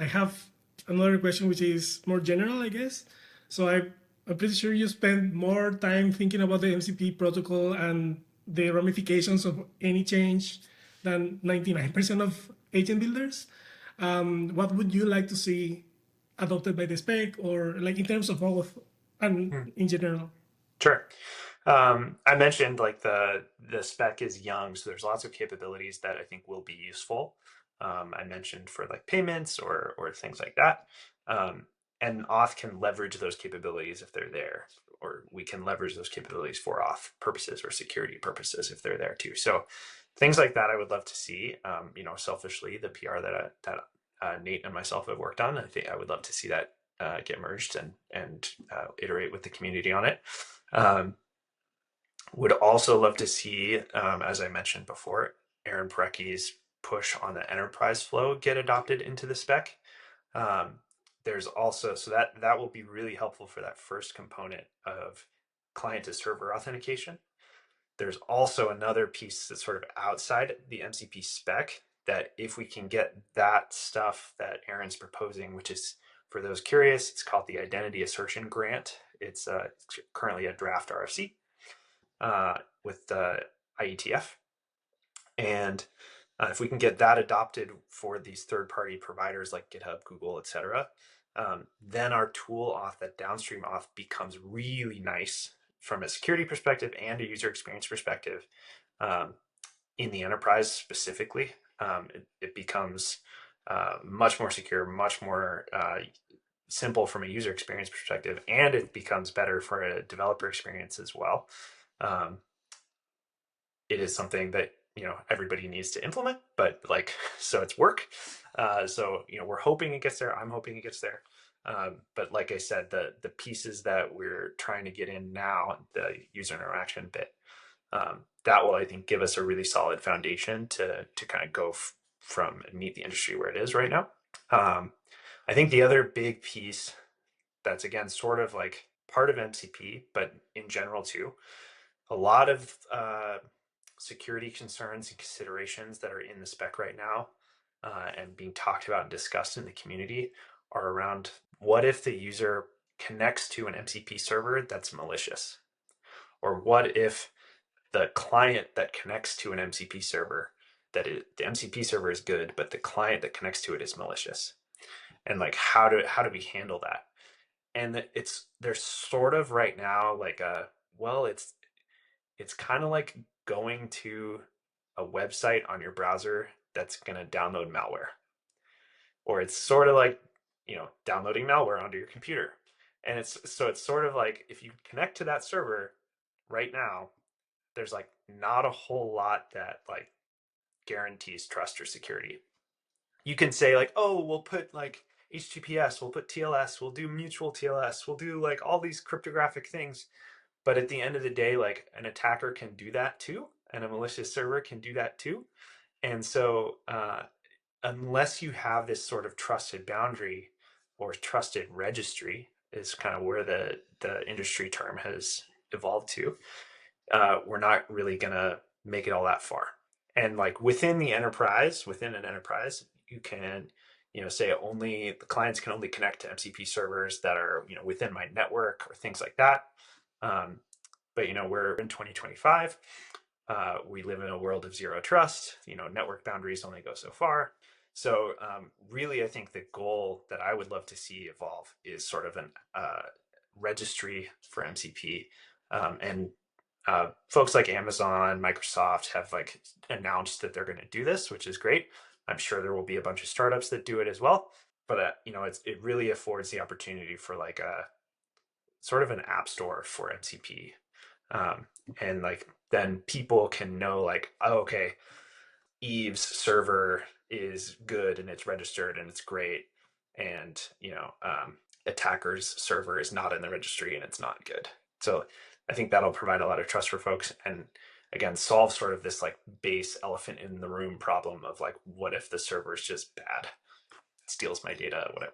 I have another question which is more general, I guess. So I'm pretty sure you spend more time thinking about the MCP protocol and the ramifications of any change than 99% of agent builders. What would you like to see adopted by the spec, or like in terms of auth and in general? Sure. I mentioned like the spec is young, so there's lots of capabilities that I think will be useful. I mentioned for like payments or things like that. And auth can leverage those capabilities if they're there, or we can leverage those capabilities for auth purposes or security purposes if they're there too. So things like that I would love to see. Selfishly, the PR that Nate and myself have worked on, I think I would love to see that get merged and iterate with the community on it. Would also love to see, as I mentioned before, Aaron Parecki's push on the enterprise flow get adopted into the spec. There's also, so that will be really helpful for that first component of client to server authentication. There's also another piece that's sort of outside the MCP spec that if we can get that stuff that Aaron's proposing, which is, for those curious, it's called the Identity Assertion Grant. It's currently a draft RFC with the IETF. And if we can get that adopted for these third-party providers like GitHub, Google, etc., then our tool auth, that downstream auth, becomes really nice from a security perspective and a user experience perspective. In the enterprise specifically, it becomes much more secure, much more simple from a user experience perspective, and it becomes better for a developer experience as well. It is something that everybody needs to implement, but so it's work. So we're hoping it gets there. I'm hoping it gets there. But like I said, the pieces that we're trying to get in now, the user interaction bit, that will, I think, give us a really solid foundation to kind of go from and meet the industry where it is right now. I think the other big piece that's, again, sort of like part of MCP, but in general too, a lot of security concerns and considerations that are in the spec right now and being talked about and discussed in the community are around, what if the user connects to an MCP server that's malicious? Or what if the client that connects to an MCP server, the MCP server is good, but the client that connects to it is malicious? And like, how do we handle that? And there's sort of right now like it's kind of like going to a website on your browser that's going to download malware, or it's sort of like downloading malware onto your computer. And it's sort of like, if you connect to that server right now, there's like not a whole lot that like guarantees trust or security. You can say like, oh, we'll put like HTTPS, we'll put TLS, we'll do mutual TLS, we'll do like all these cryptographic things. But at the end of the day, like, an attacker can do that too, and a malicious server can do that too. And so unless you have this sort of trusted boundary or trusted registry, is kind of where the industry term has evolved to, we're not really going to make it all that far. And like within an enterprise, you can say only the clients can only connect to MCP servers that are within my network or things like that. But we're in 2025. We live in a world of zero trust. Network boundaries only go so far. So really, I think the goal that I would love to see evolve is sort of an registry for MCP. And folks like Amazon, Microsoft have like announced that they're going to do this, which is great. I'm sure there will be a bunch of startups that do it as well. But it really affords the opportunity for like a sort of an app store for MCP. And like then people can know like, oh, okay, Eve's server is good and it's registered and it's great, and attacker's server is not in the registry and it's not good. So I think that'll provide a lot of trust for folks, and again solve sort of this like base elephant in the room problem of like, what if the server is just bad, it steals my data, whatever.